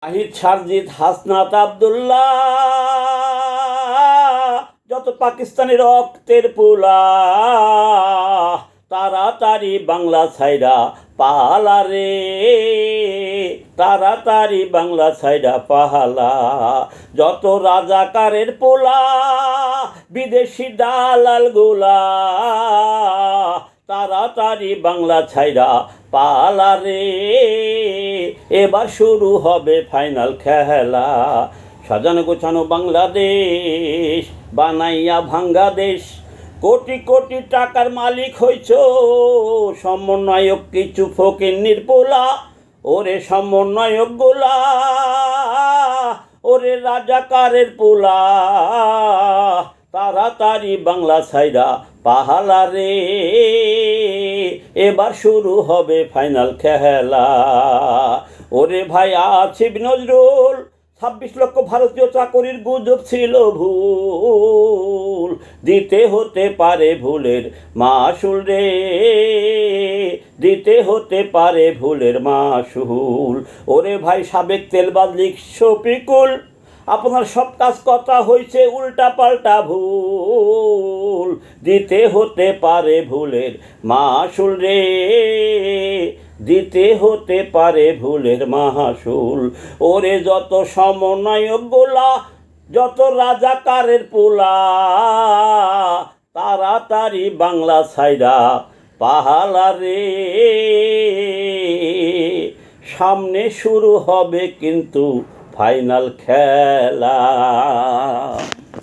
আহিদ সারজিৎ হাসনাত আব্দুল্লাহ যত পাকিস্তানি রক্তের পোলা তাড়াতাড়ি বাংলা ছাইরা পালা রে, তাড়াতাড়ি বাংলা ছাইরা পালা। যত রাজাকারের পোলা বিদেশি দালাল গোলা তাড়াতাড়ি বাংলা ছাইরা পালা রে, এবার শুরু হবে ফাইনাল খেলা। সাজানো গোছানো বাংলাদেশ বানাইয়া ভাঙ্গা দেশ, কোটি কোটি টাকার মালিক হইছ সমন্বয়ক কিছু ফকিন্নির পোলা। ওরে সমন্বয়ক গোলা, ওরে রাজাকারের পোলা তাড়াতাড়ি বাংলা ছাইরা পাহালা রে, এবার শুরু হবে ফাইনাল খেলা। ওরে ভাই আসিফ নজরুল 26 লক্ষ ভারতীয় চাকরির গুজব ছিল ভুল, দিতে হতে পারে ভুলের মাসুল রে, দিতে হতে পারে ভুলের মাসুল। ওরে ভাই সাবেক তেলবাজ লীগ শফিকুল, আপনার সব কাজ কথা হয়েছে উল্টা পাল্টা ভুল, দিতে হতে পারে ভুলের মাসুল রে, দিতে হতে পারে ভুলের মাসুল। ওরে যত সমন্বয়ক গোলা যত রাজাকারের পোলা তাড়াতাড়ি বাংলা ছাইরা পাহালা রে, সামনে শুরু হবে কিন্তু ফাইনাল খেলা।